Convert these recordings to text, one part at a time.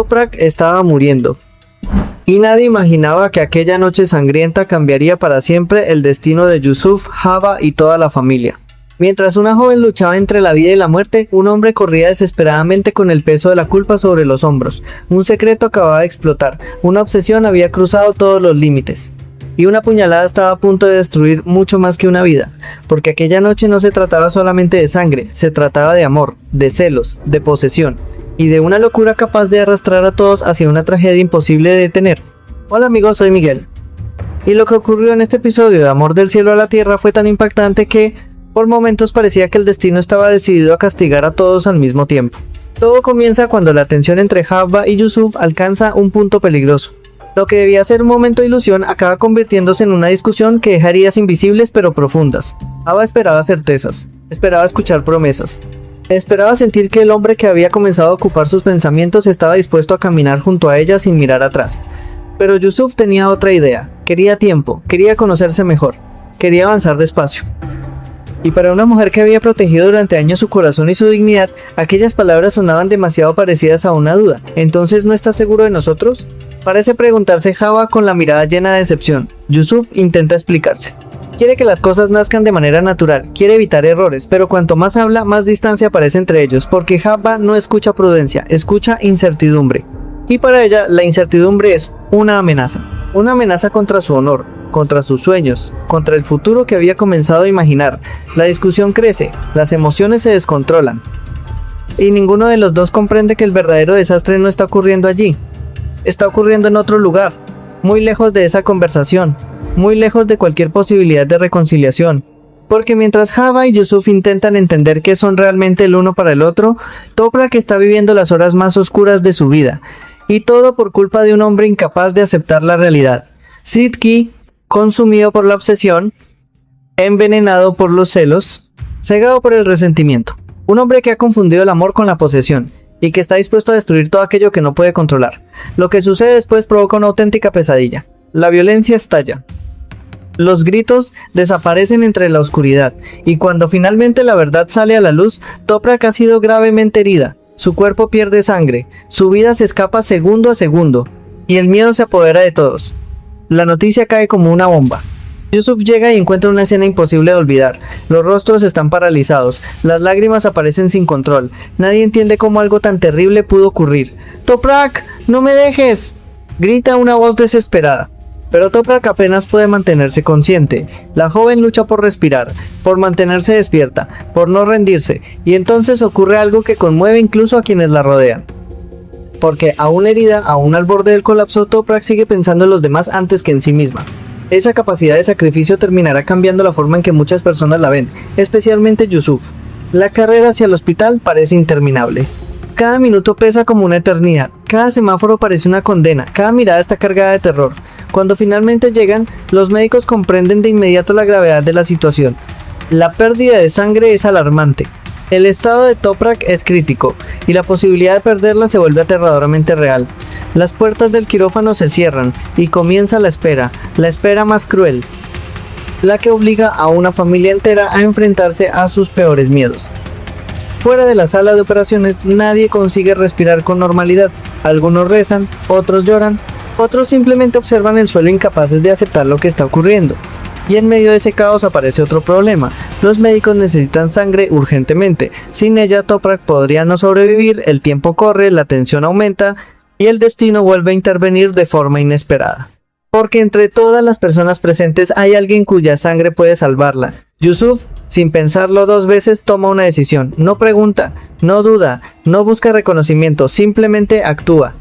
Toprak estaba muriendo, y nadie imaginaba que aquella noche sangrienta cambiaría para siempre el destino de Yusuf, Hava y toda la familia. Mientras una joven luchaba entre la vida y la muerte, un hombre corría desesperadamente con el peso de la culpa sobre los hombros. Un secreto acababa de explotar, una obsesión había cruzado todos los límites. Y una puñalada estaba a punto de destruir mucho más que una vida, porque aquella noche no se trataba solamente de sangre, se trataba de amor, de celos, de posesión, y de una locura capaz de arrastrar a todos hacia una tragedia imposible de detener. Hola amigos, soy Miguel. Y lo que ocurrió en este episodio de Amor del cielo a la tierra fue tan impactante que por momentos parecía que el destino estaba decidido a castigar a todos al mismo tiempo. Todo comienza cuando la tensión entre Hava y Yusuf alcanza un punto peligroso. Lo que debía ser un momento de ilusión acaba convirtiéndose en una discusión que deja heridas invisibles pero profundas. Hava esperaba certezas, esperaba escuchar promesas. Esperaba sentir que el hombre que había comenzado a ocupar sus pensamientos estaba dispuesto a caminar junto a ella sin mirar atrás. Pero Yusuf tenía otra idea, quería tiempo, quería conocerse mejor, quería avanzar despacio. Y para una mujer que había protegido durante años su corazón y su dignidad, aquellas palabras sonaban demasiado parecidas a una duda. ¿Entonces no estás seguro de nosotros? Parece preguntarse Hava con la mirada llena de decepción. Yusuf intenta explicarse. Quiere que las cosas nazcan de manera natural, quiere evitar errores, pero cuanto más habla, más distancia aparece entre ellos, porque Hava no escucha prudencia, escucha incertidumbre. Y para ella, la incertidumbre es una amenaza contra su honor, contra sus sueños, contra el futuro que había comenzado a imaginar. La discusión crece, las emociones se descontrolan. Y ninguno de los dos comprende que el verdadero desastre no está ocurriendo allí. Está ocurriendo en otro lugar, muy lejos de esa conversación, muy lejos de cualquier posibilidad de reconciliación. Porque mientras Hava y Yusuf intentan entender qué son realmente el uno para el otro, Toprak está viviendo las horas más oscuras de su vida. Y todo por culpa de un hombre incapaz de aceptar la realidad. Sidki, consumido por la obsesión, envenenado por los celos, cegado por el resentimiento. Un hombre que ha confundido el amor con la posesión y que está dispuesto a destruir todo aquello que no puede controlar. Lo que sucede después provoca una auténtica pesadilla. La violencia estalla. Los gritos desaparecen entre la oscuridad y cuando finalmente la verdad sale a la luz, Toprak ha sido gravemente herida. Su cuerpo pierde sangre, su vida se escapa segundo a segundo y el miedo se apodera de todos. La noticia cae como una bomba. Yusuf llega y encuentra una escena imposible de olvidar. Los rostros están paralizados, las lágrimas aparecen sin control. Nadie entiende cómo algo tan terrible pudo ocurrir. ¡Toprak, no me dejes!, grita una voz desesperada. Pero Toprak apenas puede mantenerse consciente. La joven lucha por respirar, por mantenerse despierta, por no rendirse, y entonces ocurre algo que conmueve incluso a quienes la rodean. Porque aún herida, aún al borde del colapso, Toprak sigue pensando en los demás antes que en sí misma. Esa capacidad de sacrificio terminará cambiando la forma en que muchas personas la ven, especialmente Yusuf. La carrera hacia el hospital parece interminable. Cada minuto pesa como una eternidad, cada semáforo parece una condena, cada mirada está cargada de terror. Cuando finalmente llegan, los médicos comprenden de inmediato la gravedad de la situación. La pérdida de sangre es alarmante. El estado de Toprak es crítico, y la posibilidad de perderla se vuelve aterradoramente real. Las puertas del quirófano se cierran, y comienza la espera más cruel, la que obliga a una familia entera a enfrentarse a sus peores miedos. Fuera de la sala de operaciones, nadie consigue respirar con normalidad. Algunos rezan, otros lloran, otros simplemente observan el suelo incapaces de aceptar lo que está ocurriendo. Y en medio de ese caos aparece otro problema. Los médicos necesitan sangre urgentemente. Sin ella, Toprak podría no sobrevivir, el tiempo corre, la tensión aumenta y el destino vuelve a intervenir de forma inesperada. Porque entre todas las personas presentes hay alguien cuya sangre puede salvarla. Yusuf, sin pensarlo dos veces, toma una decisión. No pregunta, no duda, no busca reconocimiento, simplemente actúa.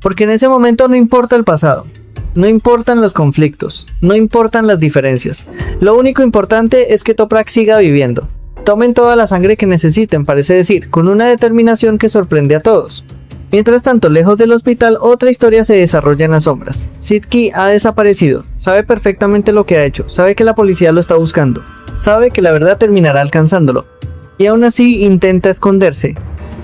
Porque en ese momento no importa el pasado. No importan los conflictos, no importan las diferencias. Lo único importante es que Toprak siga viviendo. Tomen toda la sangre que necesiten, parece decir, con una determinación que sorprende a todos. Mientras tanto, lejos del hospital, otra historia se desarrolla en las sombras. Sidki ha desaparecido, sabe perfectamente lo que ha hecho, sabe que la policía lo está buscando, sabe que la verdad terminará alcanzándolo. Y aún así intenta esconderse,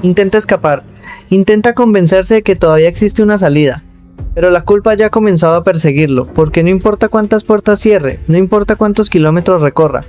intenta escapar, intenta convencerse de que todavía existe una salida. Pero la culpa ya ha comenzado a perseguirlo, porque no importa cuántas puertas cierre, no importa cuántos kilómetros recorra,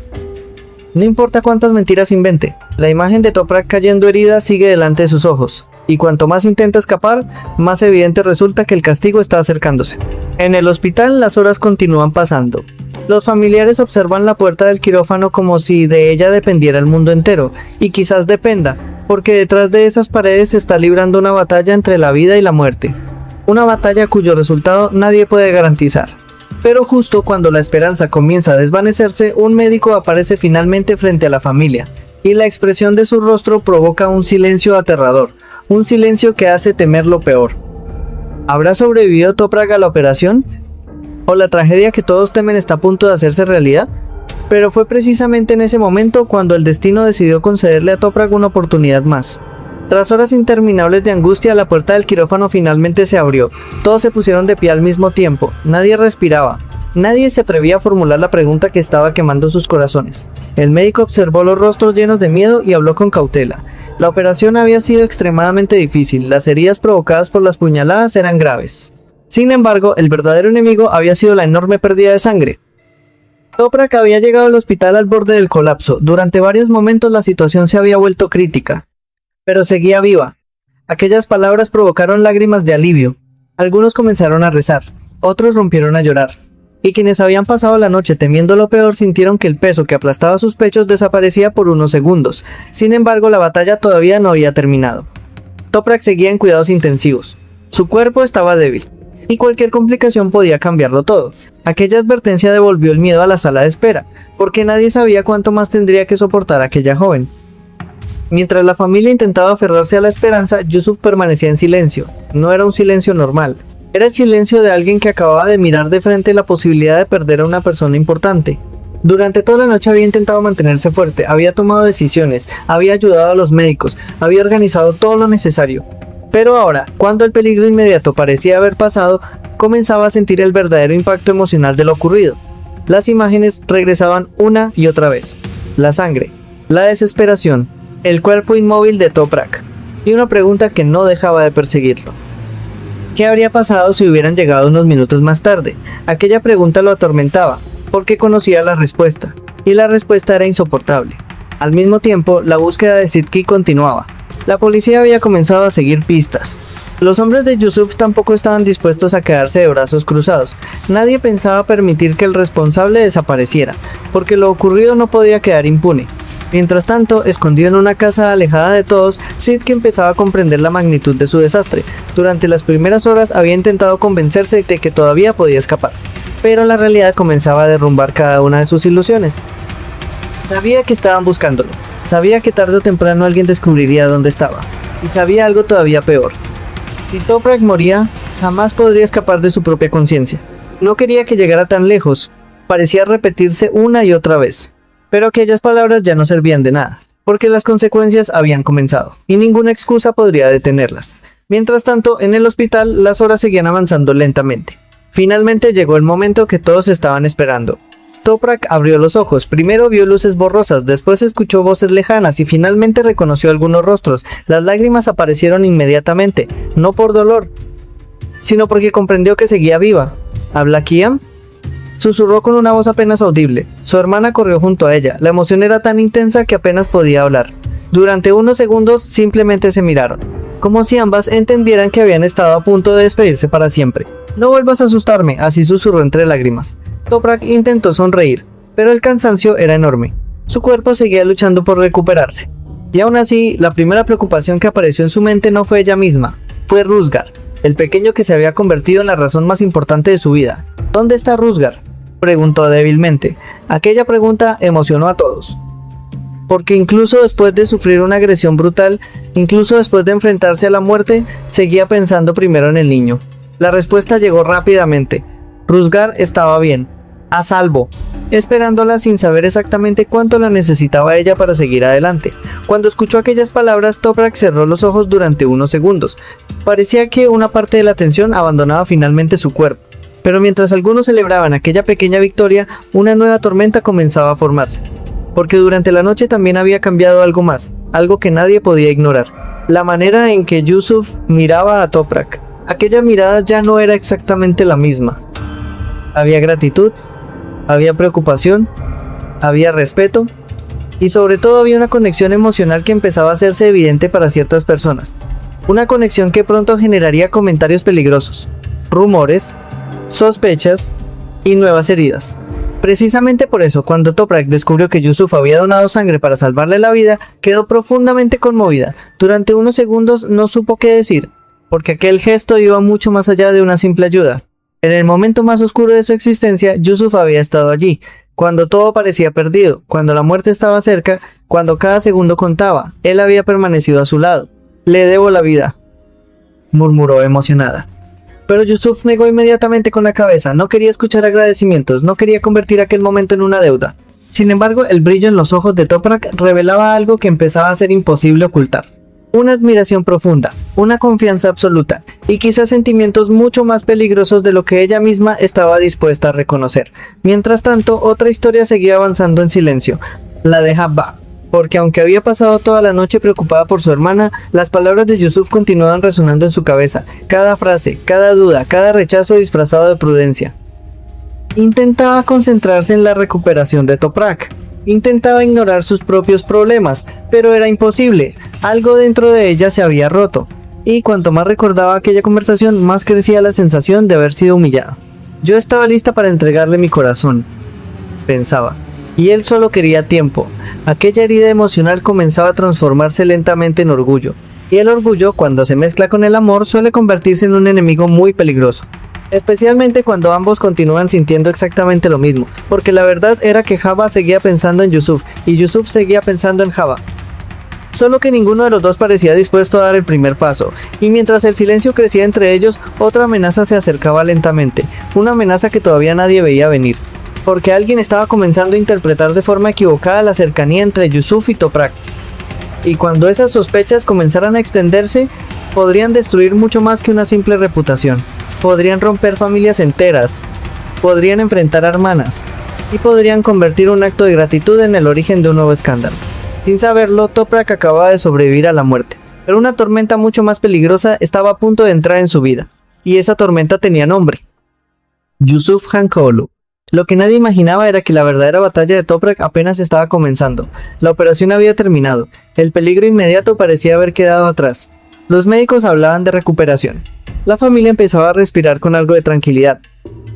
no importa cuántas mentiras invente, la imagen de Toprak cayendo herida sigue delante de sus ojos. y cuanto más intenta escapar, más evidente resulta que el castigo está acercándose. En el hospital las horas continúan pasando. Los familiares observan la puerta del quirófano como si de ella dependiera el mundo entero, y quizás dependa, porque detrás de esas paredes se está librando una batalla entre la vida y la muerte. Una batalla cuyo resultado nadie puede garantizar. Pero justo cuando la esperanza comienza a desvanecerse, un médico aparece finalmente frente a la familia, y la expresión de su rostro provoca un silencio aterrador, un silencio que hace temer lo peor. ¿Habrá sobrevivido Toprak a la operación? ¿O la tragedia que todos temen está a punto de hacerse realidad? Pero fue precisamente en ese momento cuando el destino decidió concederle a Toprak una oportunidad más. Tras horas interminables de angustia, la puerta del quirófano finalmente se abrió. Todos se pusieron de pie al mismo tiempo. Nadie respiraba. Nadie se atrevía a formular la pregunta que estaba quemando sus corazones. El médico observó los rostros llenos de miedo y habló con cautela. La operación había sido extremadamente difícil. Las heridas provocadas por las puñaladas eran graves. Sin embargo, el verdadero enemigo había sido la enorme pérdida de sangre. Toprak había llegado al hospital al borde del colapso. Durante varios momentos la situación se había vuelto crítica. Pero seguía viva. Aquellas palabras provocaron lágrimas de alivio. Algunos comenzaron a rezar, otros rompieron a llorar. Y quienes habían pasado la noche temiendo lo peor sintieron que el peso que aplastaba sus pechos desaparecía por unos segundos. Sin embargo, la batalla todavía no había terminado. Toprak seguía en cuidados intensivos. Su cuerpo estaba débil, y cualquier complicación podía cambiarlo todo. Aquella advertencia devolvió el miedo a la sala de espera, porque nadie sabía cuánto más tendría que soportar aquella joven. Mientras la familia intentaba aferrarse a la esperanza, Yusuf permanecía en silencio. No era un silencio normal. Era el silencio de alguien que acababa de mirar de frente la posibilidad de perder a una persona importante. Durante toda la noche había intentado mantenerse fuerte, había tomado decisiones, había ayudado a los médicos, había organizado todo lo necesario. Pero ahora, cuando el peligro inmediato parecía haber pasado, comenzaba a sentir el verdadero impacto emocional de lo ocurrido. Las imágenes regresaban una y otra vez. La sangre, la desesperación, el cuerpo inmóvil de Toprak, y una pregunta que no dejaba de perseguirlo. ¿Qué habría pasado si hubieran llegado unos minutos más tarde? Aquella pregunta lo atormentaba, porque conocía la respuesta, y la respuesta era insoportable. Al mismo tiempo, la búsqueda de Sidki continuaba. La policía había comenzado a seguir pistas. Los hombres de Yusuf tampoco estaban dispuestos a quedarse de brazos cruzados. Nadie pensaba permitir que el responsable desapareciera, porque lo ocurrido no podía quedar impune. Mientras tanto, escondido en una casa alejada de todos, Sidki empezaba a comprender la magnitud de su desastre. Durante las primeras horas había intentado convencerse de que todavía podía escapar, pero la realidad comenzaba a derrumbar cada una de sus ilusiones. Sabía que estaban buscándolo, sabía que tarde o temprano alguien descubriría dónde estaba, y sabía algo todavía peor. Si Toprak moría, jamás podría escapar de su propia conciencia. No quería que llegara tan lejos, parecía repetirse una y otra vez. Pero aquellas palabras ya no servían de nada, porque las consecuencias habían comenzado, y ninguna excusa podría detenerlas. Mientras tanto, en el hospital, las horas seguían avanzando lentamente. Finalmente llegó el momento que todos estaban esperando. Toprak abrió los ojos, primero vio luces borrosas, después escuchó voces lejanas y finalmente reconoció algunos rostros. Las lágrimas aparecieron inmediatamente, no por dolor, sino porque comprendió que seguía viva. ¿Habla Kiam? Susurró con una voz apenas audible. Su hermana corrió junto a ella. La emoción era tan intensa que apenas podía hablar. Durante unos segundos simplemente se miraron, como si ambas entendieran que habían estado a punto de despedirse para siempre. No vuelvas a asustarme, así susurró entre lágrimas. Toprak intentó sonreír, pero el cansancio era enorme. Su cuerpo seguía luchando por recuperarse. Y aún así, la primera preocupación que apareció en su mente no fue ella misma, fue Rusgar, el pequeño que se había convertido en la razón más importante de su vida. ¿Dónde está Rusgar?, preguntó débilmente. Aquella pregunta emocionó a todos. Porque incluso después de sufrir una agresión brutal, incluso después de enfrentarse a la muerte, seguía pensando primero en el niño. La respuesta llegó rápidamente. Rusgar estaba bien, a salvo, esperándola sin saber exactamente cuánto la necesitaba ella para seguir adelante. Cuando escuchó aquellas palabras, Toprak cerró los ojos durante unos segundos. Parecía que una parte de la tensión abandonaba finalmente su cuerpo. Pero mientras algunos celebraban aquella pequeña victoria, una nueva tormenta comenzaba a formarse. Porque durante la noche también había cambiado algo más, algo que nadie podía ignorar. La manera en que Yusuf miraba a Toprak. Aquella mirada ya no era exactamente la misma. Había gratitud, había preocupación, había respeto, y sobre todo había una conexión emocional que empezaba a hacerse evidente para ciertas personas. Una conexión que pronto generaría comentarios peligrosos, rumores, sospechas y nuevas heridas. Precisamente por eso, cuando Toprak descubrió que Yusuf había donado sangre para salvarle la vida, quedó profundamente conmovida. Durante unos segundos no supo qué decir, porque aquel gesto iba mucho más allá de una simple ayuda. En el momento más oscuro de su existencia, Yusuf había estado allí, cuando todo parecía perdido, cuando la muerte estaba cerca, cuando cada segundo contaba. Él había permanecido a su lado. «Le debo la vida», murmuró emocionada. Pero Yusuf negó inmediatamente con la cabeza. No quería escuchar agradecimientos, no quería convertir aquel momento en una deuda. Sin embargo, el brillo en los ojos de Toprak revelaba algo que empezaba a ser imposible ocultar. Una admiración profunda, una confianza absoluta, y quizás sentimientos mucho más peligrosos de lo que ella misma estaba dispuesta a reconocer. Mientras tanto, otra historia seguía avanzando en silencio, la de Habba. Porque aunque había pasado toda la noche preocupada por su hermana, las palabras de Yusuf continuaban resonando en su cabeza, cada frase, cada duda, cada rechazo disfrazado de prudencia. Intentaba concentrarse en la recuperación de Toprak. Intentaba ignorar sus propios problemas, pero era imposible. Algo dentro de ella se había roto. Y cuanto más recordaba aquella conversación, más crecía la sensación de haber sido humillada. Yo estaba lista para entregarle mi corazón, pensaba. Y él solo quería tiempo. Aquella herida emocional comenzaba a transformarse lentamente en orgullo. Y el orgullo, cuando se mezcla con el amor, suele convertirse en un enemigo muy peligroso. Especialmente cuando ambos continúan sintiendo exactamente lo mismo. Porque la verdad era que Habba seguía pensando en Yusuf, y Yusuf seguía pensando en Habba. Solo que ninguno de los dos parecía dispuesto a dar el primer paso. Y mientras el silencio crecía entre ellos, otra amenaza se acercaba lentamente. Una amenaza que todavía nadie veía venir. Porque alguien estaba comenzando a interpretar de forma equivocada la cercanía entre Yusuf y Toprak. Y cuando esas sospechas comenzaran a extenderse, podrían destruir mucho más que una simple reputación. Podrían romper familias enteras, podrían enfrentar a hermanas, y podrían convertir un acto de gratitud en el origen de un nuevo escándalo. Sin saberlo, Toprak acababa de sobrevivir a la muerte, pero una tormenta mucho más peligrosa estaba a punto de entrar en su vida, y esa tormenta tenía nombre: Yusuf Hankolu. Lo que nadie imaginaba era que la verdadera batalla de Toprak apenas estaba comenzando. La operación había terminado. El peligro inmediato parecía haber quedado atrás. Los médicos hablaban de recuperación. La familia empezaba a respirar con algo de tranquilidad.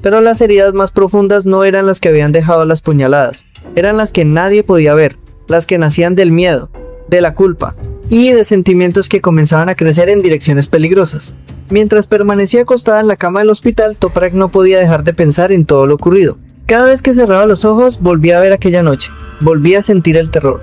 Pero las heridas más profundas no eran las que habían dejado las puñaladas. Eran las que nadie podía ver. Las que nacían del miedo, de la culpa y de sentimientos que comenzaban a crecer en direcciones peligrosas. Mientras permanecía acostada en la cama del hospital, Toprak no podía dejar de pensar en todo lo ocurrido. Cada vez que cerraba los ojos, volvía a ver aquella noche, volvía a sentir el terror,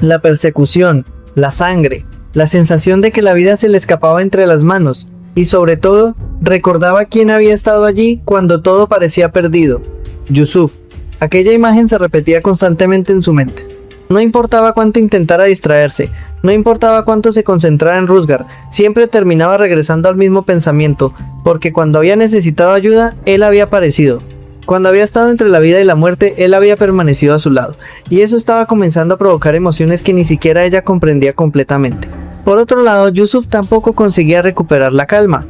la persecución, la sangre, la sensación de que la vida se le escapaba entre las manos, y sobre todo, recordaba quién había estado allí cuando todo parecía perdido: Yusuf. Aquella imagen se repetía constantemente en su mente. No importaba cuánto intentara distraerse, no importaba cuánto se concentrara en Rusgar, siempre terminaba regresando al mismo pensamiento, porque cuando había necesitado ayuda, él había aparecido. Cuando había estado entre la vida y la muerte, él había permanecido a su lado, y eso estaba comenzando a provocar emociones que ni siquiera ella comprendía completamente. Por otro lado, Yusuf tampoco conseguía recuperar la calma.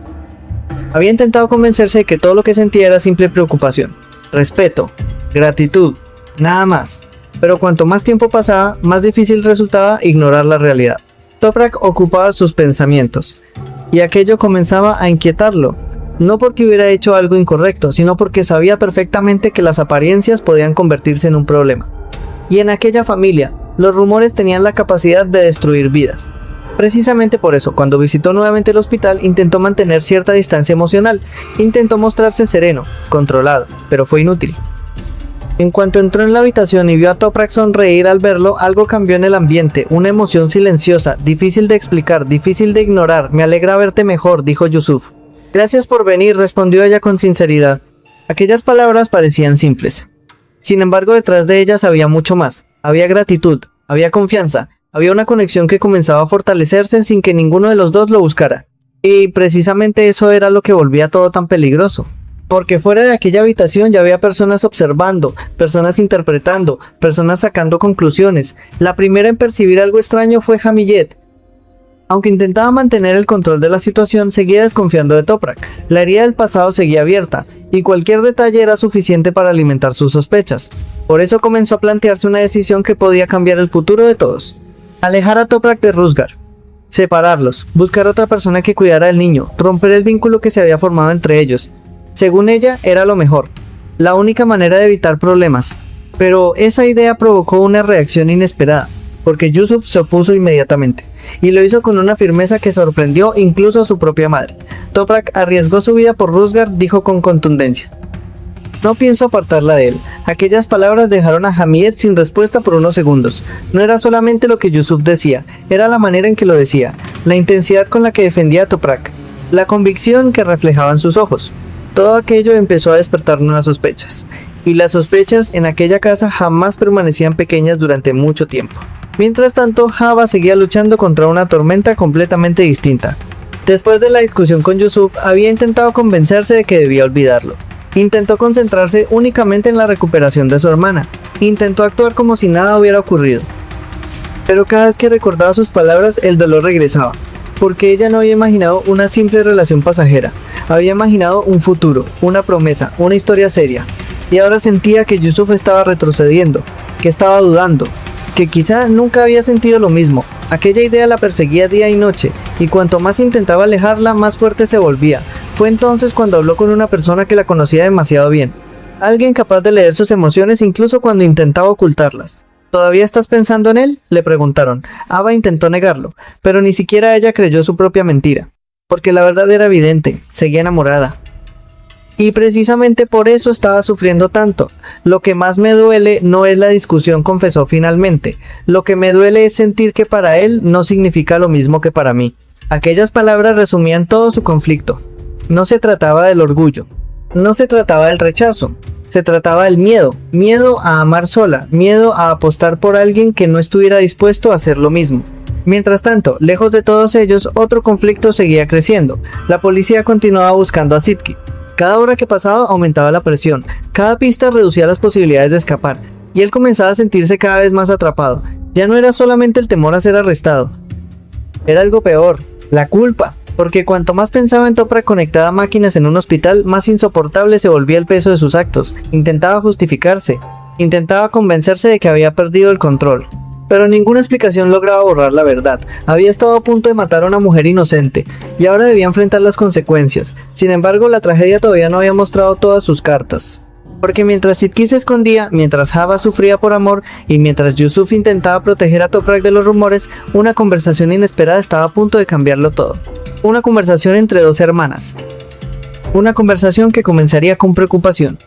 Había intentado convencerse de que todo lo que sentía era simple preocupación, respeto, gratitud, nada más. Pero cuanto más tiempo pasaba, más difícil resultaba ignorar la realidad. Toprak ocupaba sus pensamientos, y aquello comenzaba a inquietarlo. No porque hubiera hecho algo incorrecto, sino porque sabía perfectamente que las apariencias podían convertirse en un problema. Y en aquella familia, los rumores tenían la capacidad de destruir vidas. Precisamente por eso, cuando visitó nuevamente el hospital, intentó mantener cierta distancia emocional. Intentó mostrarse sereno, controlado, pero fue inútil. En cuanto entró en la habitación y vio a Toprak sonreír al verlo, algo cambió en el ambiente, una emoción silenciosa, difícil de explicar, difícil de ignorar. «Me alegra verte mejor», dijo Yusuf. «Gracias por venir», respondió ella con sinceridad. Aquellas palabras parecían simples. Sin embargo, detrás de ellas había mucho más. Había gratitud, había confianza, había una conexión que comenzaba a fortalecerse sin que ninguno de los dos lo buscara. Y precisamente eso era lo que volvía todo tan peligroso. Porque fuera de aquella habitación ya había personas observando, personas interpretando, personas sacando conclusiones. La primera en percibir algo extraño fue Hamiyet. Aunque intentaba mantener el control de la situación, seguía desconfiando de Toprak. La herida del pasado seguía abierta, y cualquier detalle era suficiente para alimentar sus sospechas. Por eso comenzó a plantearse una decisión que podía cambiar el futuro de todos: alejar a Toprak de Rusgar. Separarlos, buscar otra persona que cuidara del niño, romper el vínculo que se había formado entre ellos. Según ella, era lo mejor, la única manera de evitar problemas. Pero esa idea provocó una reacción inesperada, porque Yusuf se opuso inmediatamente, y lo hizo con una firmeza que sorprendió incluso a su propia madre. Toprak arriesgó su vida por Ruzgar, dijo con contundencia. No pienso apartarla de él. Aquellas palabras dejaron a Hamid sin respuesta por unos segundos. No era solamente lo que Yusuf decía, era la manera en que lo decía, la intensidad con la que defendía a Toprak, la convicción que reflejaba en sus ojos. Todo aquello empezó a despertar nuevas sospechas, y las sospechas en aquella casa jamás permanecían pequeñas durante mucho tiempo. Mientras tanto, Hava seguía luchando contra una tormenta completamente distinta. Después de la discusión con Yusuf, había intentado convencerse de que debía olvidarlo. Intentó concentrarse únicamente en la recuperación de su hermana. Intentó actuar como si nada hubiera ocurrido. Pero cada vez que recordaba sus palabras, el dolor regresaba, porque ella no había imaginado una simple relación pasajera. Había imaginado un futuro, una promesa, una historia seria. Y ahora sentía que Yusuf estaba retrocediendo, que estaba dudando, que quizá nunca había sentido lo mismo. Aquella idea la perseguía día y noche, y cuanto más intentaba alejarla, más fuerte se volvía. Fue entonces cuando habló con una persona que la conocía demasiado bien. Alguien capaz de leer sus emociones incluso cuando intentaba ocultarlas. ¿Todavía estás pensando en él?, le preguntaron. Ava intentó negarlo, pero ni siquiera ella creyó su propia mentira. Porque la verdad era evidente, seguía enamorada. Y precisamente por eso estaba sufriendo tanto. Lo que más me duele no es la discusión, confesó finalmente. Lo que me duele es sentir que para él no significa lo mismo que para mí. Aquellas palabras resumían todo su conflicto. No se trataba del orgullo, no se trataba del rechazo, se trataba del miedo. Miedo a amar sola, miedo a apostar por alguien que no estuviera dispuesto a hacer lo mismo. Mientras tanto, lejos de todos ellos, otro conflicto seguía creciendo. La policía continuaba buscando a Sidki. Cada hora que pasaba aumentaba la presión, cada pista reducía las posibilidades de escapar, y él comenzaba a sentirse cada vez más atrapado. Ya no era solamente el temor a ser arrestado, era algo peor, la culpa, porque cuanto más pensaba en Toprak conectada a máquinas en un hospital, más insoportable se volvía el peso de sus actos. Intentaba justificarse, intentaba convencerse de que había perdido el control. Pero ninguna explicación lograba borrar la verdad. Había estado a punto de matar a una mujer inocente, y ahora debía enfrentar las consecuencias. Sin embargo, la tragedia todavía no había mostrado todas sus cartas. Porque mientras Sidki se escondía, mientras Hava sufría por amor, y mientras Yusuf intentaba proteger a Toprak de los rumores, una conversación inesperada estaba a punto de cambiarlo todo. Una conversación entre dos hermanas. Una conversación que comenzaría con preocupación,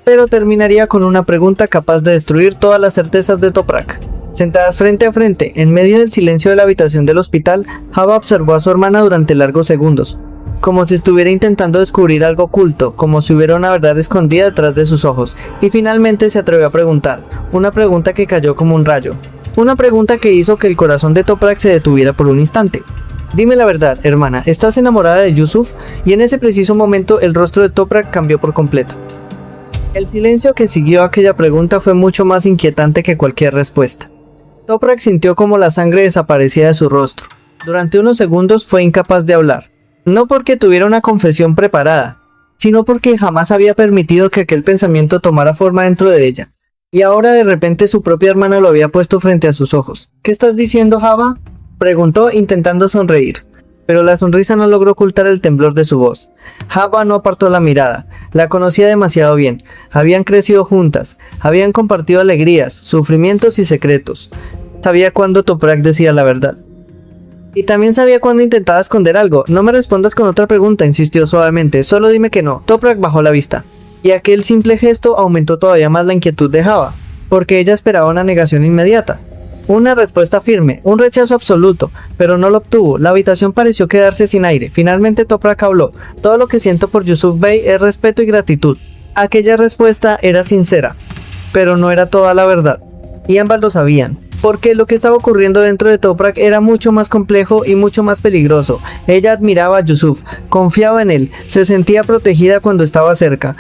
pero terminaría con una pregunta capaz de destruir todas las certezas de Toprak. Sentadas frente a frente, en medio del silencio de la habitación del hospital, Hava observó a su hermana durante largos segundos, como si estuviera intentando descubrir algo oculto, como si hubiera una verdad escondida detrás de sus ojos, y finalmente se atrevió a preguntar, una pregunta que cayó como un rayo, una pregunta que hizo que el corazón de Toprak se detuviera por un instante. Dime la verdad, hermana, ¿estás enamorada de Yusuf? Y en ese preciso momento el rostro de Toprak cambió por completo. El silencio que siguió a aquella pregunta fue mucho más inquietante que cualquier respuesta. Toprak sintió como la sangre desaparecía de su rostro. Durante unos segundos fue incapaz de hablar. No porque tuviera una confesión preparada, sino porque jamás había permitido que aquel pensamiento tomara forma dentro de ella. Y ahora de repente su propia hermana lo había puesto frente a sus ojos. ¿Qué estás diciendo, Hava?, preguntó intentando sonreír. Pero la sonrisa no logró ocultar el temblor de su voz. Hava no apartó la mirada. La conocía demasiado bien. Habían crecido juntas. Habían compartido alegrías, sufrimientos y secretos. Sabía cuándo Toprak decía la verdad. Y también sabía cuándo intentaba esconder algo. No me respondas con otra pregunta, insistió suavemente. Solo dime que no. Toprak bajó la vista. Y aquel simple gesto aumentó todavía más la inquietud de Hava, porque ella esperaba una negación inmediata. Una respuesta firme, un rechazo absoluto, pero no lo obtuvo. La habitación pareció quedarse sin aire. Finalmente Toprak habló. Todo lo que siento por Yusuf Bey es respeto y gratitud. Aquella respuesta era sincera, pero no era toda la verdad. Y ambas lo sabían, porque lo que estaba ocurriendo dentro de Toprak era mucho más complejo y mucho más peligroso. Ella admiraba a Yusuf, confiaba en él, se sentía protegida cuando estaba cerca.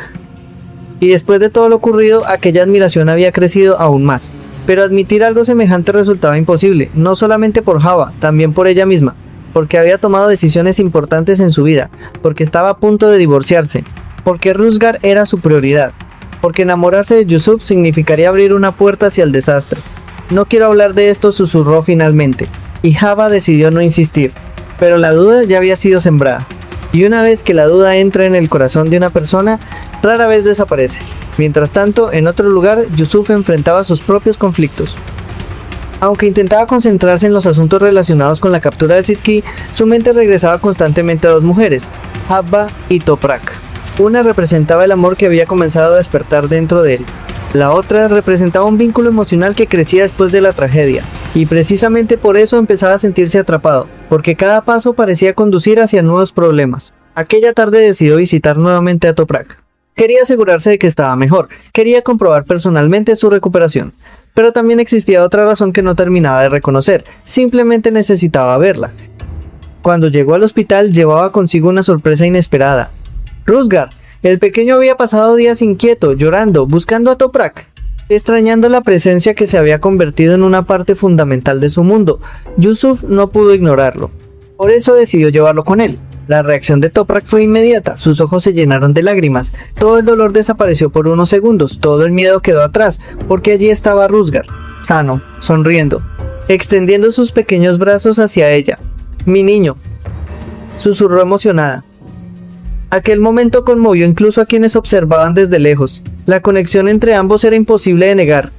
Y después de todo lo ocurrido, aquella admiración había crecido aún más. Pero admitir algo semejante resultaba imposible, no solamente por Hava, también por ella misma, porque había tomado decisiones importantes en su vida, porque estaba a punto de divorciarse, porque Ruzgar era su prioridad, porque enamorarse de Yusuf significaría abrir una puerta hacia el desastre. No quiero hablar de esto, susurró finalmente. y Haba decidió no insistir, pero la duda ya había sido sembrada, y una vez que la duda entra en el corazón de una persona, rara vez desaparece. Mientras tanto, en otro lugar, Yusuf enfrentaba sus propios conflictos. Aunque intentaba concentrarse en los asuntos relacionados con la captura de Sidki, su mente regresaba constantemente a dos mujeres, Habba y Toprak. Una representaba el amor que había comenzado a despertar dentro de él. La otra representaba un vínculo emocional que crecía después de la tragedia, y precisamente por eso empezaba a sentirse atrapado, porque cada paso parecía conducir hacia nuevos problemas. Aquella tarde decidió visitar nuevamente a Toprak. Quería asegurarse de que estaba mejor, quería comprobar personalmente su recuperación, pero también existía otra razón que no terminaba de reconocer, simplemente necesitaba verla. Cuando llegó al hospital llevaba consigo una sorpresa inesperada. Rusgar, el pequeño había pasado días inquieto, llorando, buscando a Toprak, extrañando la presencia que se había convertido en una parte fundamental de su mundo. Yusuf no pudo ignorarlo, por eso decidió llevarlo con él. La reacción de Toprak fue inmediata, sus ojos se llenaron de lágrimas, todo el dolor desapareció por unos segundos, todo el miedo quedó atrás, porque allí estaba Rusgar, sano, sonriendo, extendiendo sus pequeños brazos hacia ella. «Mi niño», susurró emocionada. Aquel momento conmovió incluso a quienes observaban desde lejos. La conexión entre ambos era imposible de negar.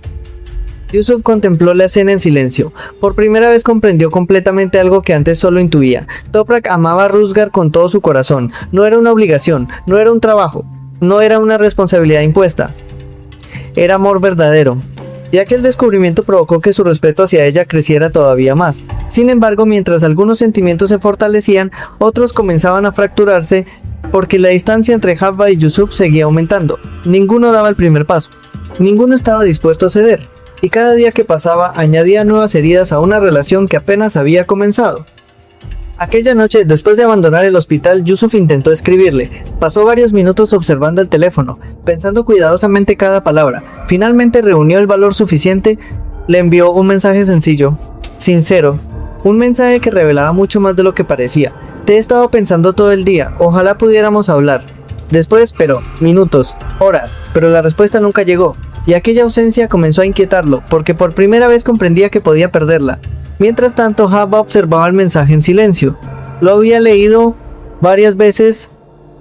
Yusuf contempló la escena en silencio. Por primera vez comprendió completamente algo que antes solo intuía. Toprak amaba a Rusgar con todo su corazón. No era una obligación, no era un trabajo, no era una responsabilidad impuesta. Era amor verdadero. Y aquel descubrimiento provocó que su respeto hacia ella creciera todavía más. Sin embargo, mientras algunos sentimientos se fortalecían, otros comenzaban a fracturarse porque la distancia entre Habba y Yusuf seguía aumentando. Ninguno daba el primer paso. Ninguno estaba dispuesto a ceder. Y cada día que pasaba añadía nuevas heridas a una relación que apenas había comenzado. Aquella noche, después de abandonar el hospital, Yusuf intentó escribirle. Pasó varios minutos observando el teléfono, pensando cuidadosamente cada palabra. Finalmente reunió el valor suficiente, le envió un mensaje sencillo, sincero, un mensaje que revelaba mucho más de lo que parecía. Te he estado pensando todo el día, ojalá pudiéramos hablar. Después, minutos, horas, pero la respuesta nunca llegó. Y aquella ausencia comenzó a inquietarlo, porque por primera vez comprendía que podía perderla. Mientras tanto, Habba observaba el mensaje en silencio. Lo había leído varias veces,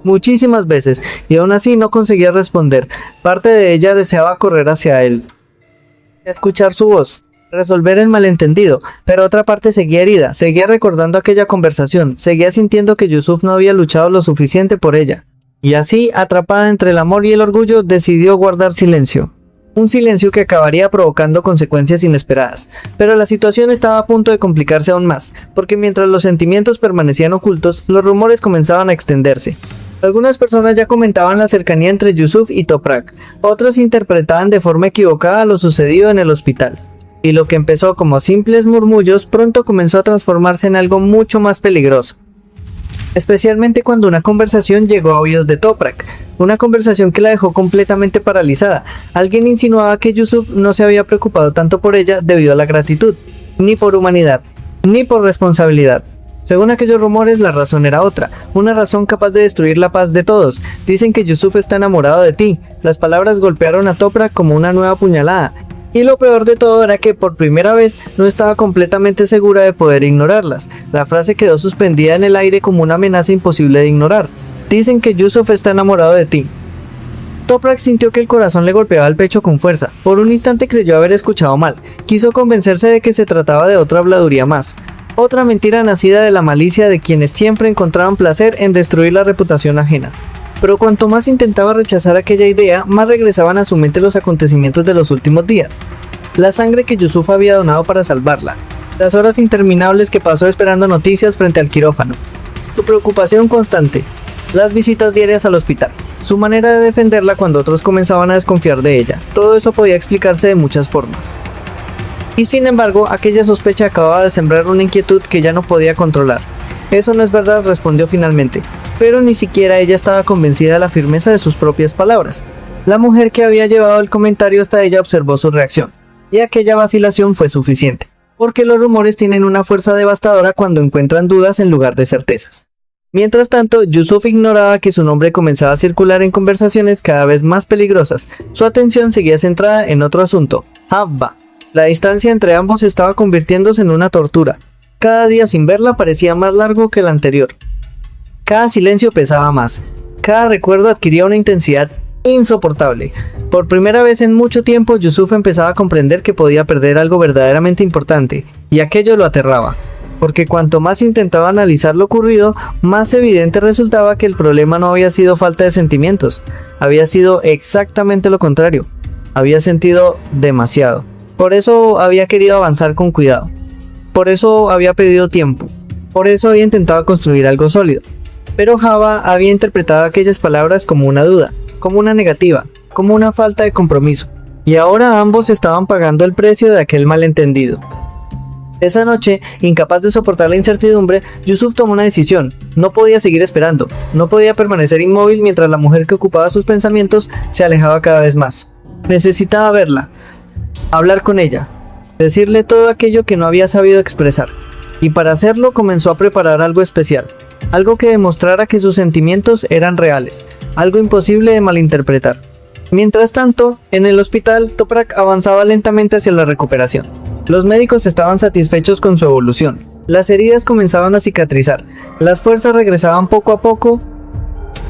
muchísimas veces, y aún así no conseguía responder. Parte de ella deseaba correr hacia él, escuchar su voz, resolver el malentendido, pero otra parte seguía herida, seguía recordando aquella conversación, seguía sintiendo que Yusuf no había luchado lo suficiente por ella. Y así, atrapada entre el amor y el orgullo, decidió guardar silencio. Un silencio que acabaría provocando consecuencias inesperadas, pero la situación estaba a punto de complicarse aún más, porque mientras los sentimientos permanecían ocultos, los rumores comenzaban a extenderse. Algunas personas ya comentaban la cercanía entre Yusuf y Toprak, otros interpretaban de forma equivocada lo sucedido en el hospital. Y lo que empezó como simples murmullos pronto comenzó a transformarse en algo mucho más peligroso. Especialmente cuando una conversación llegó a oídos de Toprak, una conversación que la dejó completamente paralizada. Alguien insinuaba que Yusuf no se había preocupado tanto por ella debido a la gratitud, ni por humanidad, ni por responsabilidad. Según aquellos rumores, la razón era otra, una razón capaz de destruir la paz de todos. Dicen que Yusuf está enamorado de ti. Las palabras golpearon a Toprak como una nueva puñalada. Y lo peor de todo era que por primera vez no estaba completamente segura de poder ignorarlas. La frase quedó suspendida en el aire como una amenaza imposible de ignorar. Dicen que Yusuf está enamorado de ti. Toprak sintió que el corazón le golpeaba el pecho con fuerza. Por un instante creyó haber escuchado mal. Quiso convencerse de que se trataba de otra habladuría más. Otra mentira nacida de la malicia de quienes siempre encontraban placer en destruir la reputación ajena. Pero cuanto más intentaba rechazar aquella idea, más regresaban a su mente los acontecimientos de los últimos días. La sangre que Yusuf había donado para salvarla. Las horas interminables que pasó esperando noticias frente al quirófano. Su preocupación constante. Las visitas diarias al hospital. Su manera de defenderla cuando otros comenzaban a desconfiar de ella. Todo eso podía explicarse de muchas formas. Y sin embargo, aquella sospecha acababa de sembrar una inquietud que ya no podía controlar. Eso no es verdad, respondió finalmente. Pero ni siquiera ella estaba convencida de la firmeza de sus propias palabras. La mujer que había llevado el comentario hasta ella observó su reacción, y aquella vacilación fue suficiente, porque los rumores tienen una fuerza devastadora cuando encuentran dudas en lugar de certezas. Mientras tanto, Yusuf ignoraba que su nombre comenzaba a circular en conversaciones cada vez más peligrosas. Su atención seguía centrada en otro asunto, Habba. La distancia entre ambos estaba convirtiéndose en una tortura. Cada día sin verla parecía más largo que el anterior. Cada silencio pesaba más. Cada recuerdo adquiría una intensidad insoportable. Por primera vez en mucho tiempo, Yusuf empezaba a comprender que podía perder algo verdaderamente importante, y aquello lo aterraba, porque cuanto más intentaba analizar lo ocurrido, más evidente resultaba que el problema no había sido falta de sentimientos, había sido exactamente lo contrario. Había sentido demasiado. Por eso había querido avanzar con cuidado. Por eso había pedido tiempo. Por eso había intentado construir algo sólido. Pero Java había interpretado aquellas palabras como una duda, como una negativa, como una falta de compromiso. Y ahora ambos estaban pagando el precio de aquel malentendido. Esa noche, incapaz de soportar la incertidumbre, Yusuf tomó una decisión. No podía seguir esperando. No podía permanecer inmóvil mientras la mujer que ocupaba sus pensamientos se alejaba cada vez más. Necesitaba verla, hablar con ella, decirle todo aquello que no había sabido expresar. Y para hacerlo comenzó a preparar algo especial. Algo que demostrara que sus sentimientos eran reales, algo imposible de malinterpretar. Mientras tanto, en el hospital, Toprak avanzaba lentamente hacia la recuperación. Los médicos estaban satisfechos con su evolución. Las heridas comenzaban a cicatrizar, las fuerzas regresaban poco a poco,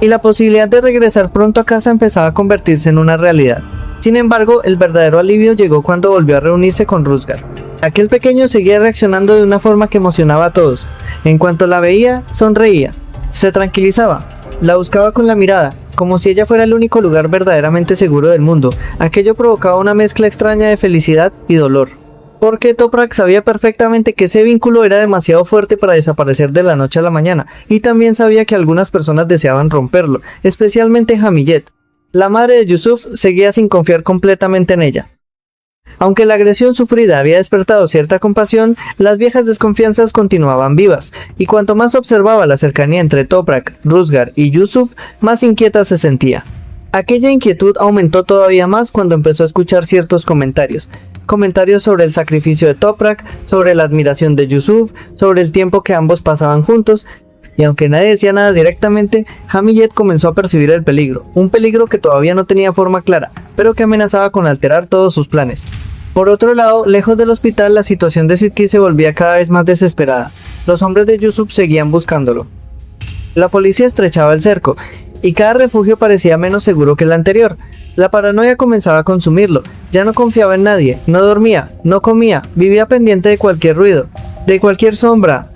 y la posibilidad de regresar pronto a casa empezaba a convertirse en una realidad. Sin embargo, el verdadero alivio llegó cuando volvió a reunirse con Rusgar. Aquel pequeño seguía reaccionando de una forma que emocionaba a todos. En cuanto la veía, sonreía, se tranquilizaba, la buscaba con la mirada, como si ella fuera el único lugar verdaderamente seguro del mundo. Aquello provocaba una mezcla extraña de felicidad y dolor. Porque Toprak sabía perfectamente que ese vínculo era demasiado fuerte para desaparecer de la noche a la mañana, y también sabía que algunas personas deseaban romperlo, especialmente Hamiyet. La madre de Yusuf seguía sin confiar completamente en ella. Aunque la agresión sufrida había despertado cierta compasión, las viejas desconfianzas continuaban vivas, y cuanto más observaba la cercanía entre Toprak, Rusgar y Yusuf, más inquieta se sentía. Aquella inquietud aumentó todavía más cuando empezó a escuchar ciertos comentarios sobre el sacrificio de Toprak, sobre la admiración de Yusuf, sobre el tiempo que ambos pasaban juntos, y aunque nadie decía nada directamente, Hamiyet comenzó a percibir el peligro, un peligro que todavía no tenía forma clara, pero que amenazaba con alterar todos sus planes. Por otro lado, lejos del hospital, la situación de Sidki se volvía cada vez más desesperada. Los hombres de Yusuf seguían buscándolo. La policía estrechaba el cerco, y cada refugio parecía menos seguro que el anterior. La paranoia comenzaba a consumirlo, ya no confiaba en nadie, no dormía, no comía, vivía pendiente de cualquier ruido, de cualquier sombra,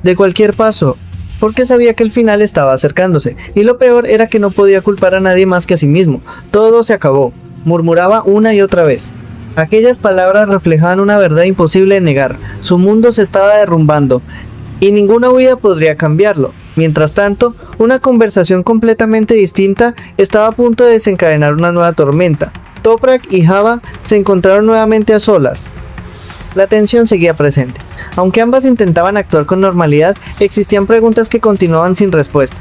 de cualquier paso, porque sabía que el final estaba acercándose, y lo peor era que no podía culpar a nadie más que a sí mismo. Todo se acabó, murmuraba una y otra vez. Aquellas palabras reflejaban una verdad imposible de negar, su mundo se estaba derrumbando, y ninguna huida podría cambiarlo. Mientras tanto, una conversación completamente distinta estaba a punto de desencadenar una nueva tormenta. Toprak y Java se encontraron nuevamente a solas. La tensión seguía presente. Aunque ambas intentaban actuar con normalidad, existían preguntas que continuaban sin respuesta.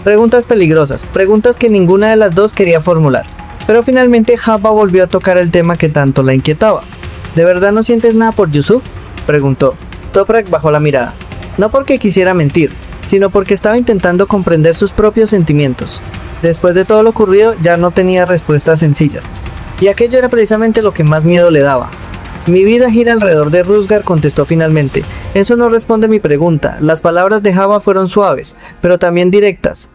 Preguntas peligrosas, preguntas que ninguna de las dos quería formular. Pero finalmente Java volvió a tocar el tema que tanto la inquietaba. ¿De verdad no sientes nada por Yusuf?, preguntó. Toprak bajó la mirada. No porque quisiera mentir, sino porque estaba intentando comprender sus propios sentimientos. Después de todo lo ocurrido, ya no tenía respuestas sencillas. Y aquello era precisamente lo que más miedo le daba. Mi vida gira alrededor de Rusgar, contestó finalmente. Eso no responde a mi pregunta. Las palabras de Java fueron suaves, pero también directas.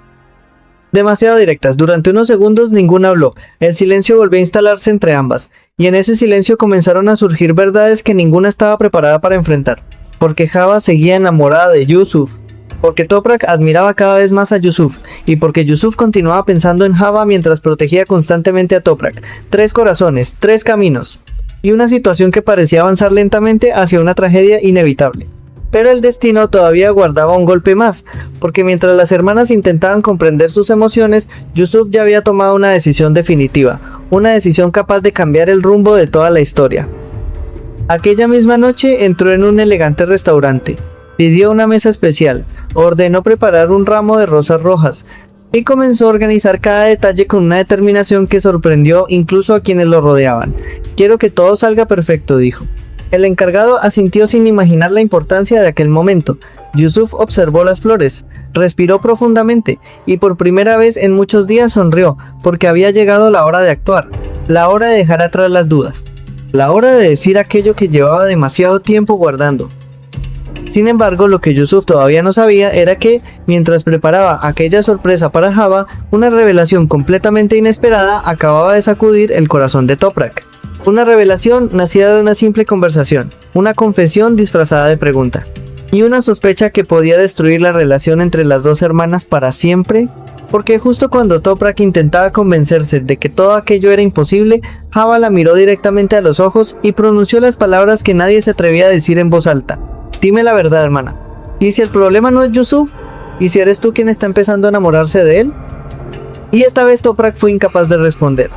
Demasiado directas. Durante unos segundos ninguna habló. El silencio volvió a instalarse entre ambas, y en ese silencio comenzaron a surgir verdades que ninguna estaba preparada para enfrentar. Porque Java seguía enamorada de Yusuf, porque Toprak admiraba cada vez más a Yusuf, y porque Yusuf continuaba pensando en Java mientras protegía constantemente a Toprak. 3 corazones, 3 caminos, y una situación que parecía avanzar lentamente hacia una tragedia inevitable. Pero el destino todavía guardaba un golpe más, porque mientras las hermanas intentaban comprender sus emociones, Yusuf ya había tomado una decisión definitiva, una decisión capaz de cambiar el rumbo de toda la historia. Aquella misma noche entró en un elegante restaurante, pidió una mesa especial, ordenó preparar un ramo de rosas rojas, y comenzó a organizar cada detalle con una determinación que sorprendió incluso a quienes lo rodeaban. Quiero que todo salga perfecto, dijo. El encargado asintió sin imaginar la importancia de aquel momento. Yusuf observó las flores, respiró profundamente, y por primera vez en muchos días sonrió, porque había llegado la hora de actuar, la hora de dejar atrás las dudas, la hora de decir aquello que llevaba demasiado tiempo guardando. Sin embargo, lo que Yusuf todavía no sabía era que, mientras preparaba aquella sorpresa para Java, una revelación completamente inesperada acababa de sacudir el corazón de Toprak. Una revelación nacida de una simple conversación, una confesión disfrazada de pregunta, y una sospecha que podía destruir la relación entre las dos hermanas para siempre, porque justo cuando Toprak intentaba convencerse de que todo aquello era imposible, Java la miró directamente a los ojos y pronunció las palabras que nadie se atrevía a decir en voz alta. Dime la verdad, hermana. ¿Y si el problema no es Yusuf? ¿Y si eres tú quien está empezando a enamorarse de él? Y esta vez Toprak fue incapaz de responder.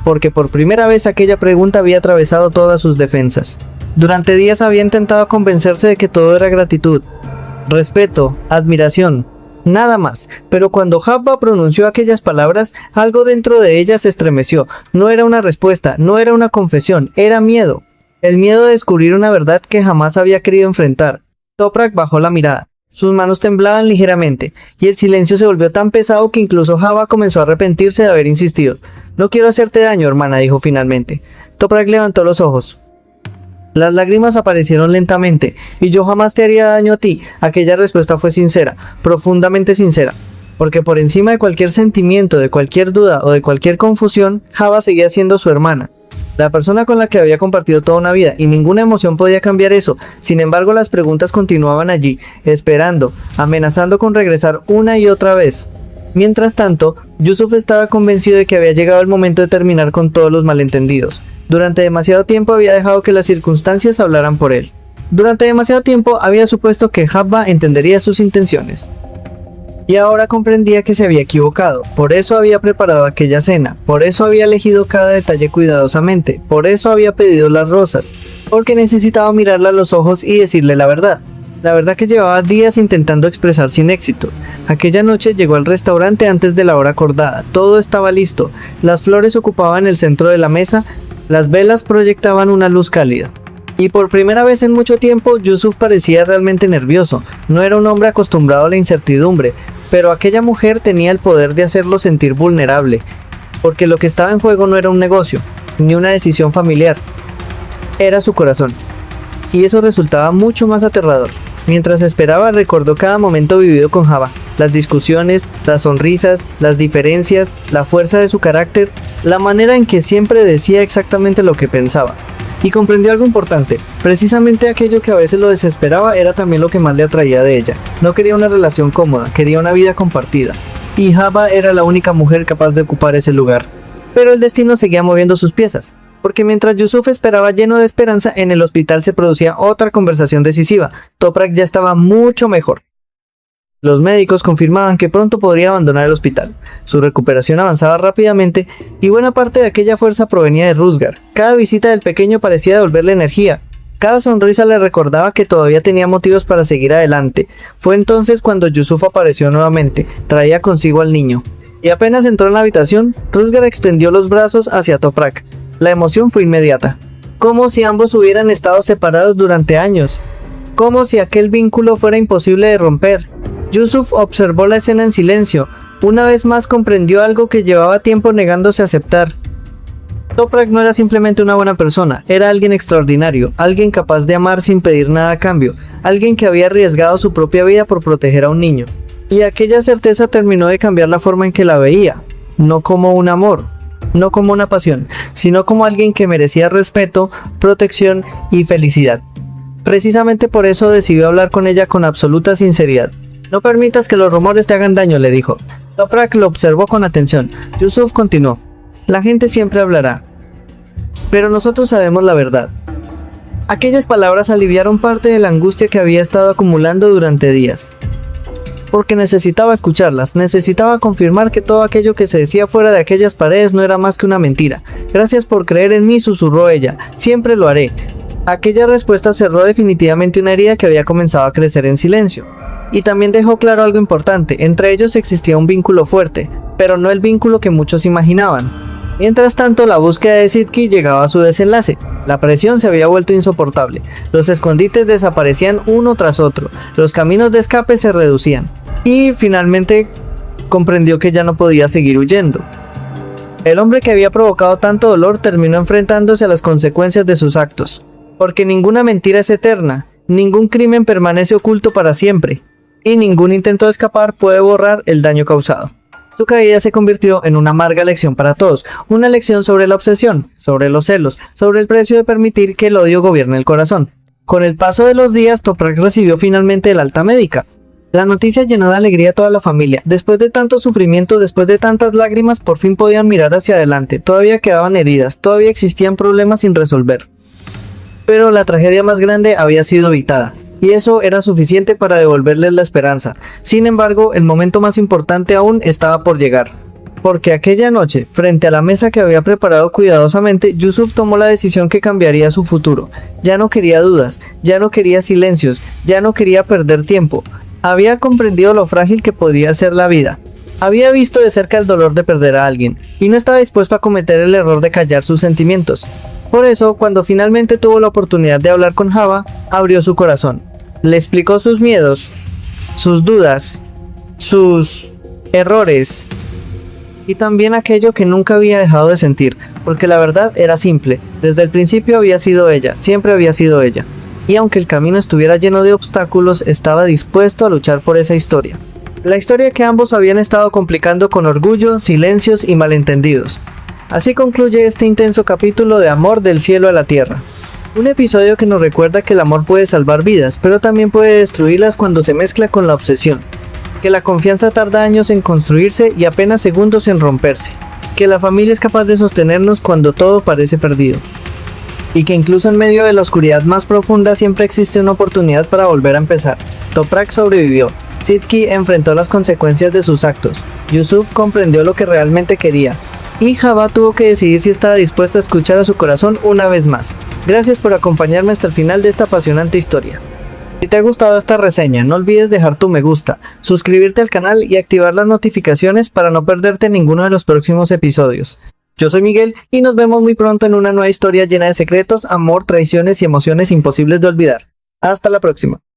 Porque por primera vez aquella pregunta había atravesado todas sus defensas. Durante días había intentado convencerse de que todo era gratitud, respeto, admiración, nada más. Pero cuando Java pronunció aquellas palabras, algo dentro de ella se estremeció. No era una respuesta, no era una confesión, era miedo. El miedo de descubrir una verdad que jamás había querido enfrentar. Toprak bajó la mirada. Sus manos temblaban ligeramente, y el silencio se volvió tan pesado que incluso Java comenzó a arrepentirse de haber insistido. No quiero hacerte daño, hermana, dijo finalmente. Toprak levantó los ojos. Las lágrimas aparecieron lentamente. Y yo jamás te haría daño a ti. Aquella respuesta fue sincera, profundamente sincera. Porque por encima de cualquier sentimiento, de cualquier duda o de cualquier confusión, Java seguía siendo su hermana. La persona con la que había compartido toda una vida, y ninguna emoción podía cambiar eso. Sin embargo, las preguntas continuaban allí, esperando, amenazando con regresar una y otra vez. Mientras tanto, Yusuf estaba convencido de que había llegado el momento de terminar con todos los malentendidos. Durante demasiado tiempo había dejado que las circunstancias hablaran por él. Durante demasiado tiempo había supuesto que Java entendería sus intenciones. Y ahora comprendía que se había equivocado. Por eso había preparado aquella cena, por eso había elegido cada detalle cuidadosamente, por eso había pedido las rosas, porque necesitaba mirarla a los ojos y decirle la verdad que llevaba días intentando expresar sin éxito. Aquella noche llegó al restaurante antes de la hora acordada, todo estaba listo, las flores ocupaban el centro de la mesa, las velas proyectaban una luz cálida. Y por primera vez en mucho tiempo, Yusuf parecía realmente nervioso. No era un hombre acostumbrado a la incertidumbre, pero aquella mujer tenía el poder de hacerlo sentir vulnerable, porque lo que estaba en juego no era un negocio, ni una decisión familiar, era su corazón. Y eso resultaba mucho más aterrador. Mientras esperaba, recordó cada momento vivido con Java, las discusiones, las sonrisas, las diferencias, la fuerza de su carácter, la manera en que siempre decía exactamente lo que pensaba. Y comprendió algo importante, precisamente aquello que a veces lo desesperaba era también lo que más le atraía de ella. No quería una relación cómoda, quería una vida compartida. Y Java era la única mujer capaz de ocupar ese lugar. Pero el destino seguía moviendo sus piezas, porque mientras Yusuf esperaba lleno de esperanza, en el hospital se producía otra conversación decisiva. Toprak ya estaba mucho mejor. Los médicos confirmaban que pronto podría abandonar el hospital. Su recuperación avanzaba rápidamente y buena parte de aquella fuerza provenía de Rusgar. Cada visita del pequeño parecía devolverle energía. Cada sonrisa le recordaba que todavía tenía motivos para seguir adelante. Fue entonces cuando Yusuf apareció nuevamente. Traía consigo al niño. Y apenas entró en la habitación, Rusgar extendió los brazos hacia Toprak. La emoción fue inmediata. Como si ambos hubieran estado separados durante años. Como si aquel vínculo fuera imposible de romper. Yusuf observó la escena en silencio. Una vez más comprendió algo que llevaba tiempo negándose a aceptar. Toprak no era simplemente una buena persona, era alguien extraordinario, alguien capaz de amar sin pedir nada a cambio, alguien que había arriesgado su propia vida por proteger a un niño. Y aquella certeza terminó de cambiar la forma en que la veía, no como un amor, no como una pasión, sino como alguien que merecía respeto, protección y felicidad. Precisamente por eso decidió hablar con ella con absoluta sinceridad. No permitas que los rumores te hagan daño, le dijo. Toprak lo observó con atención. Yusuf continuó. La gente siempre hablará, pero nosotros sabemos la verdad. Aquellas palabras aliviaron parte de la angustia que había estado acumulando durante días. Porque necesitaba escucharlas, necesitaba confirmar que todo aquello que se decía fuera de aquellas paredes no era más que una mentira. Gracias por creer en mí, susurró ella. Siempre lo haré. Aquella respuesta cerró definitivamente una herida que había comenzado a crecer en silencio. Y también dejó claro algo importante, entre ellos existía un vínculo fuerte, pero no el vínculo que muchos imaginaban. Mientras tanto, la búsqueda de Sidki llegaba a su desenlace. La presión se había vuelto insoportable, los escondites desaparecían uno tras otro, los caminos de escape se reducían, y finalmente comprendió que ya no podía seguir huyendo. El hombre que había provocado tanto dolor terminó enfrentándose a las consecuencias de sus actos. Porque ninguna mentira es eterna, ningún crimen permanece oculto para siempre, y ningún intento de escapar puede borrar el daño causado. Su caída se convirtió en una amarga lección para todos, una lección sobre la obsesión, sobre los celos, sobre el precio de permitir que el odio gobierne el corazón. Con el paso de los días, Toprak recibió finalmente el alta médica. La noticia llenó de alegría a toda la familia. Después de tanto sufrimiento, después de tantas lágrimas, por fin podían mirar hacia adelante. Todavía quedaban heridas, todavía existían problemas sin resolver. Pero la tragedia más grande había sido evitada, y eso era suficiente para devolverles la esperanza. Sin embargo, el momento más importante aún estaba por llegar. Porque aquella noche, frente a la mesa que había preparado cuidadosamente, Yusuf tomó la decisión que cambiaría su futuro. Ya no quería dudas, ya no quería silencios, ya no quería perder tiempo. Había comprendido lo frágil que podía ser la vida. Había visto de cerca el dolor de perder a alguien, y no estaba dispuesto a cometer el error de callar sus sentimientos. Por eso, cuando finalmente tuvo la oportunidad de hablar con Hava, abrió su corazón. Le explicó sus miedos, sus dudas, sus errores, y también aquello que nunca había dejado de sentir, porque la verdad era simple. Desde el principio había sido ella, siempre había sido ella. Y aunque el camino estuviera lleno de obstáculos, estaba dispuesto a luchar por esa historia. La historia que ambos habían estado complicando con orgullo, silencios y malentendidos. Así concluye este intenso capítulo de Amor del cielo a la tierra. Un episodio que nos recuerda que el amor puede salvar vidas, pero también puede destruirlas cuando se mezcla con la obsesión. Que la confianza tarda años en construirse y apenas segundos en romperse. Que la familia es capaz de sostenernos cuando todo parece perdido. Y que incluso en medio de la oscuridad más profunda siempre existe una oportunidad para volver a empezar. Toprak sobrevivió. Sidki enfrentó las consecuencias de sus actos. Yusuf comprendió lo que realmente quería. Y Hava tuvo que decidir si estaba dispuesta a escuchar a su corazón una vez más. Gracias por acompañarme hasta el final de esta apasionante historia. Si te ha gustado esta reseña, no olvides dejar tu me gusta, suscribirte al canal y activar las notificaciones para no perderte ninguno de los próximos episodios. Yo soy Miguel y nos vemos muy pronto en una nueva historia llena de secretos, amor, traiciones y emociones imposibles de olvidar. Hasta la próxima.